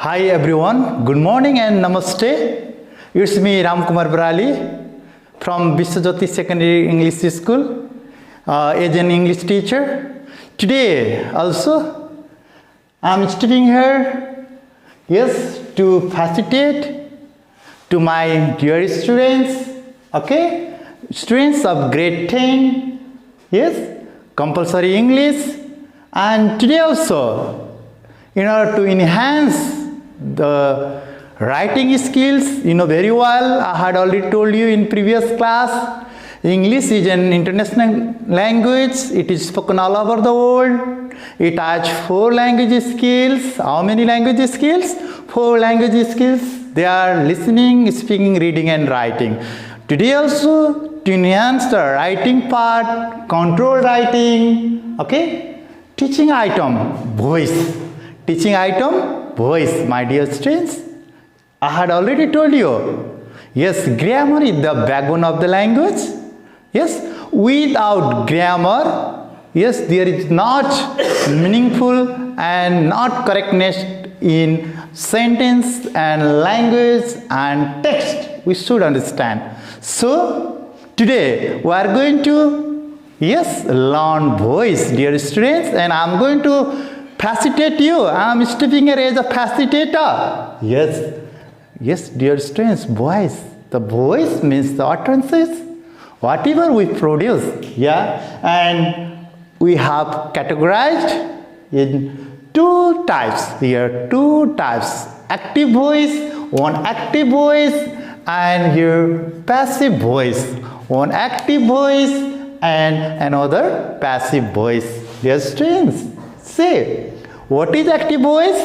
Hi everyone, good morning and namaste. It's me Ramkumar Brali from Biswajyoti Secondary English School as an English teacher. Today also I'm stepping here, yes, to facilitate to my dear students, okay, students of grade 10, yes, compulsory English, and today also in order to enhance the writing skills, you know very well, I had already told you in previous class, English is an international language. It is spoken all over the world. It has 4 language skills. How many language skills? 4 language skills. They are listening, speaking, reading and writing. Today also to enhance the writing part, control writing, okay, teaching item, voice. Teaching item, voice, my dear students. I had already told you, yes, grammar is the backbone of the language. Yes, without grammar, yes, there is not meaningful and not correctness in sentence and language and text. We should understand. So, today we are going to, yes, learn voice, dear students, and I am going to facilitate you. I am stepping here as a facilitator. Yes, dear students, voice. The voice means the utterances, whatever we produce, yeah, and we have categorized in 2 types here, 2 types, active voice, one active voice, and here passive voice, one active voice and another passive voice. Dear students, say, what is active voice?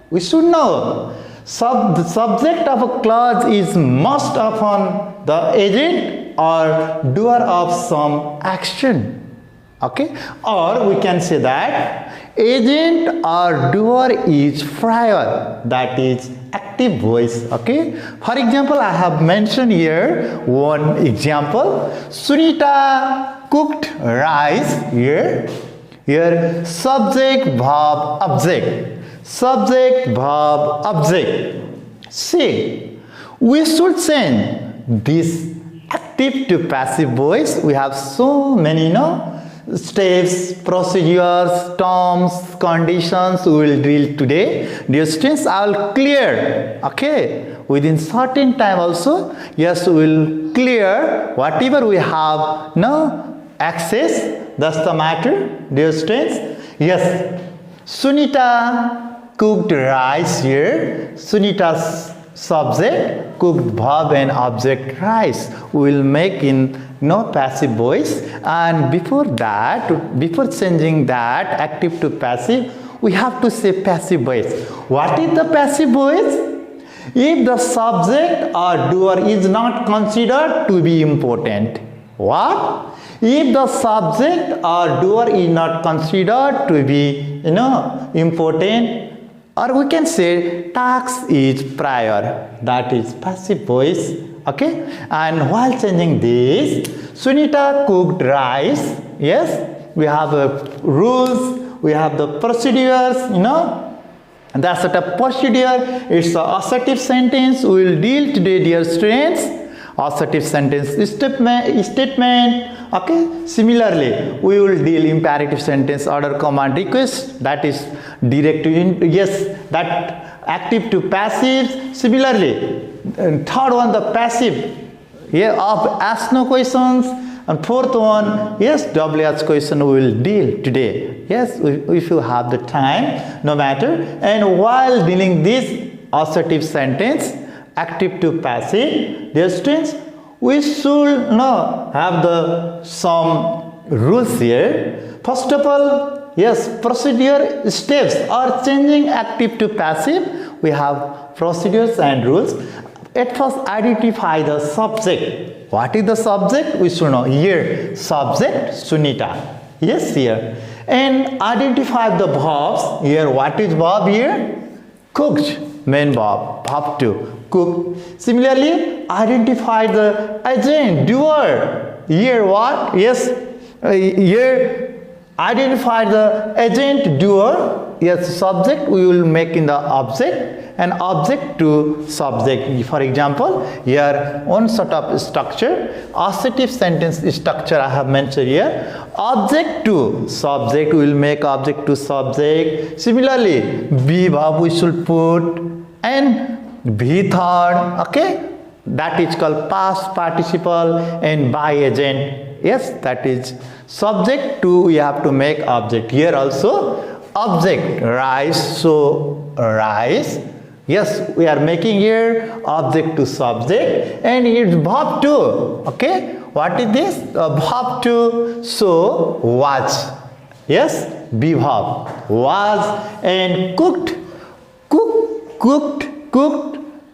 We should know. The subject of a clause is most often the agent or doer of some action. Okay? Or we can say that agent or doer is prior. That is active voice. Okay? For example, I have mentioned here one example. Sunita cooked rice here. Here, subject, verb, object. Subject, verb, object. See, we should change this active to passive voice. We have so many, steps, procedures, terms, conditions we will drill today. Dear students, I will clear, okay, within certain time also, yes, we will clear whatever we have, access. That's the matter, dear students. Yes, Sunita cooked rice here. Sunita's subject, cooked verb and object rice. We will make in passive voice. And before that, before changing that active to passive, we have to say passive voice. What is the passive voice? If the subject or doer is not considered to be important. What? If the subject or doer is not considered to be, important, or we can say task is prior, that is passive voice, okay? And while changing this, Sunita cooked rice, yes, we have rules, we have the procedures, that's a procedure, it's an assertive sentence, we will deal today, dear students. Assertive sentence statement, okay. Similarly, we will deal imperative sentence, order, command, request, that is direct to that active to passive. Similarly, third one, the passive, of ask no questions, and fourth one, yes, WH question we will deal today. Yes, if you have the time, no matter. And while dealing this assertive sentence, active to passive, dear students, we should have some rules here. First of all, yes, procedure steps or changing active to passive. We have procedures and rules. At first, identify the subject. What is the subject? We should know here. Subject, Sunita. Yes, here. And identify the verbs. Here, what is verb here? Cooked, main verb, verb 2. Cook. Similarly, identify the agent, doer. Here what? Yes, here identify the agent, doer. yes, subject we will make in the object and object to subject. For example, here one sort of structure, assertive sentence structure I have mentioned here. Object to subject, we will make object to subject. Similarly, be verb we should put and be third, okay? That is called past participle and by agent. Yes, that is subject to, we have to make object. Here also object, rise, so rise. Yes, we are making here object to subject and it's verb to. Okay, what is this? Verb to, so watch. Yes, be verb, was and cooked, cooked,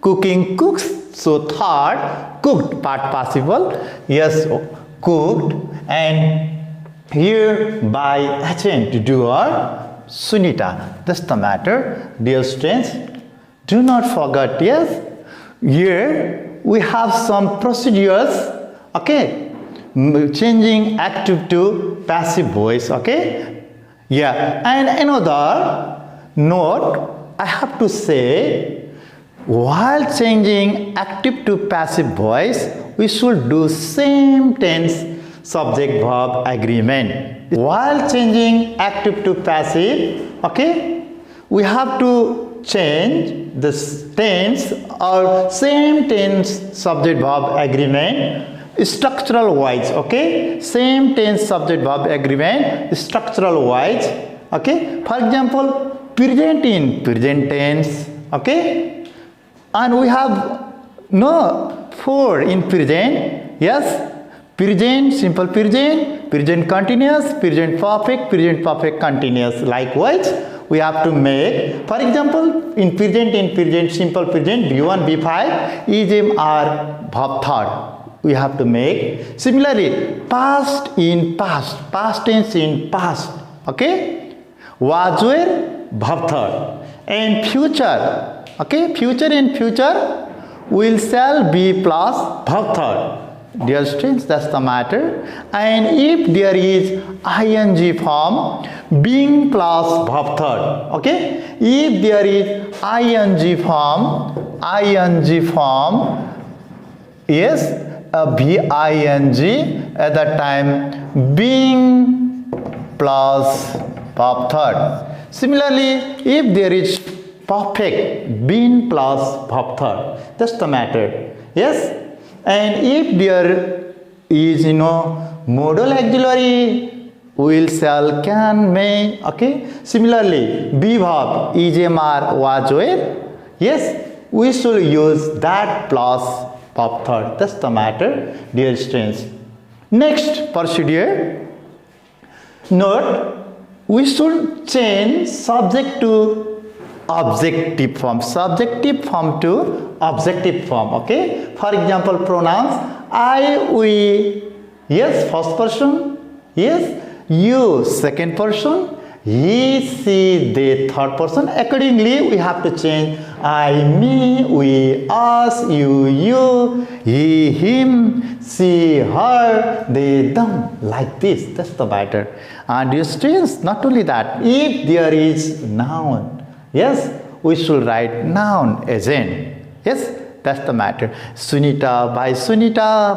cooking, cooks. So third, cooked, part participle. Yes, cooked, and here by agent doer Sunita. That's the matter, dear students. Do not forget, yes, here we have some procedures, okay, changing active to passive voice, okay. Yeah, and another note I have to say, while changing active to passive voice, we should do same tense subject verb agreement. While changing active to passive, okay, we have to change the tense or same tense subject verb agreement structural wise, okay, same tense subject verb agreement structural wise, okay. For example, present in present tense, okay, and we have no for in present. Yes, present simple present, present continuous, present perfect continuous. Likewise, we have to make, for example, in present, simple present, B1, B5, is, am, are, verb third. We have to make. Similarly, past in past, past tense in past, okay? Was, were, verb third. And future, okay? Future in future, will, shall, be plus verb third. Dear students, that's the matter. And if there is ing form, being plus verb third, okay. If there is ing form, yes, bing at that time, being plus verb third. Similarly, if there is perfect, being plus verb third, that's the matter. Yes. And if there is, modal auxiliary, will, shall, can, may, okay. Similarly, be verb, is, am, are, was, were, yes, we should use that plus verb third. That's the matter, dear students. Next procedure, note, we should change subject to objective form, subjective form to objective form, okay. For example, pronouns I, we, yes, first person, yes, you, second person, he, she, they, third person. Accordingly, we have to change I, me, we, us, you, he, him, she, her, they, them, like this. That's the matter. And dear students, not only that, if there is noun, yes, we should write noun agent. Yes, that's the matter. Sunita,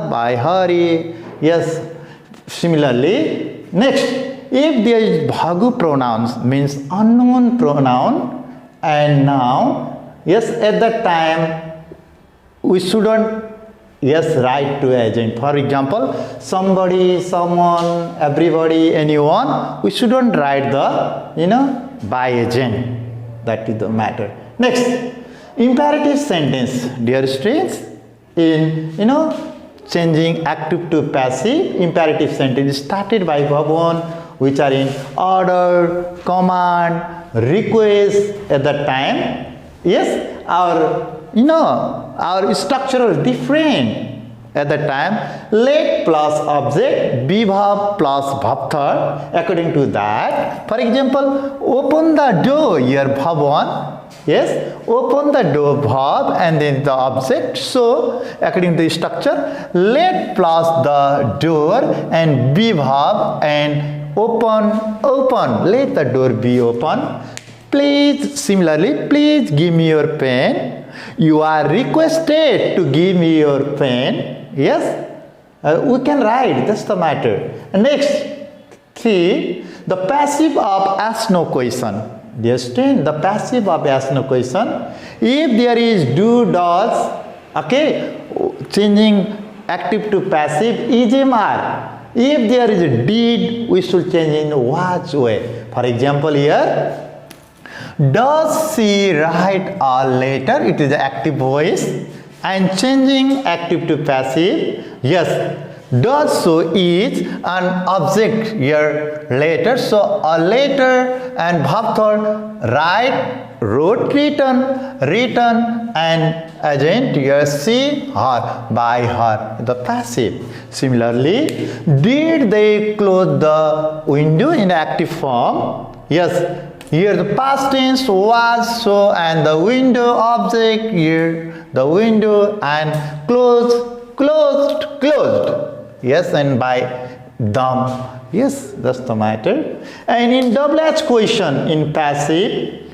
by Hari. Yes, similarly, next, if there is bhagu pronouns, means unknown pronoun and noun, yes, at that time, we shouldn't, yes, write to agent. For example, somebody, someone, everybody, anyone, we shouldn't write the, by agent. That is the matter. Next, imperative sentence, dear students, in changing active to passive, imperative sentence started by verb 1, which are in order, command, request at that time. Yes, our structural different at that time. Let plus object, be verb plus verb third. According to that, for example, open the door, here verb 1. Yes, open the door verb and then the object. So, according to the structure, let plus the door and be verb and open, let the door be open. Please, similarly, please give me your pen. You are requested to give me your pen. Yes? We can write, that's the matter. Next, see, the passive of ask no question. Dear student, the passive of ask no question. If there is do, does, okay, changing active to passive, is MR. If there is a did, we should change in was way. For example, here, does she write a letter? It is active voice. And changing active to passive, yes. Does so is an object here letter. So a letter and verb third write, wrote, written and agent here she, her, by her, the passive. Similarly, did they close the window in active form? Yes. Here the past tense was so and the window object here the window and closed. Yes, and by them. Yes, that's the matter. And in WH question in passive,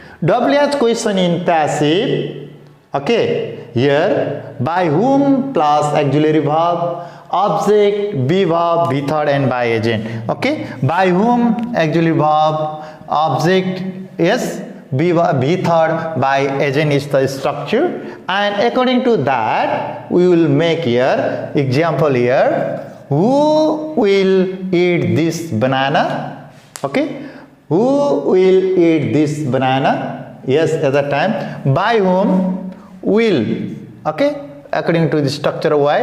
okay, here by whom plus auxiliary verb, object, be verb, be third and by agent. Okay, by whom auxiliary verb, object, yes, be third, by agent is the structure, and according to that we will make here example here. Who will eat this banana? Okay, who will eat this banana? Yes, at that time by whom will, okay, according to the structure Y,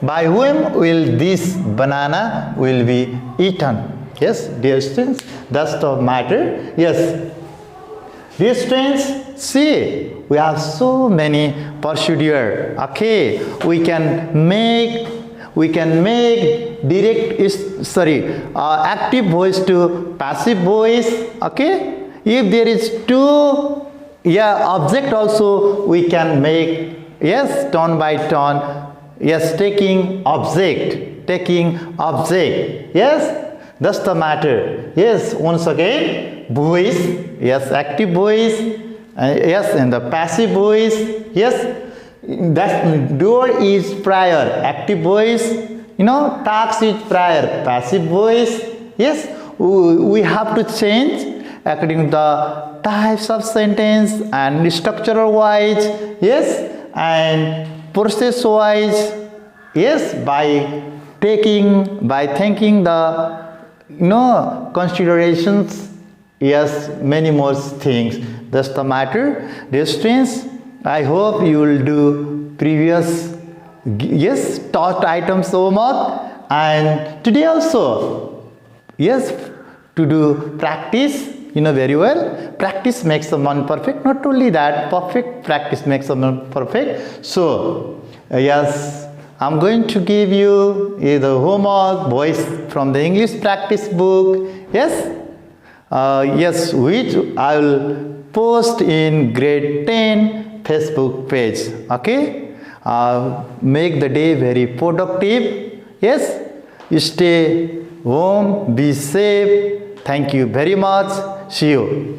by whom will this banana will be eaten? Yes, dear students, that's the matter. Yes, dear students, see, we have so many procedure. Okay, we can make direct active voice to passive voice. Okay, if there is two object also we can make, yes, turn by turn. Yes, taking object, yes, that's the matter. Yes, once again, voice, yes, active voice, yes, and the passive voice, yes, that door is prior, active voice, task is prior, passive voice. Yes, we have to change according to the types of sentence and structural wise, yes, and process wise, yes, by thinking the considerations, yes, many more things. That's the matter. Dear students, I hope you will do previous, yes, taught items homework, and today also, yes, to do practice, very well. Practice makes the man perfect. Not only that, perfect practice makes the man perfect. So, yes, I'm going to give you the homework voice from the English practice book. Yes, yes, which I will post in grade 10 Facebook page. Okay, make the day very productive. Yes, you stay home, be safe. Thank you very much. See you.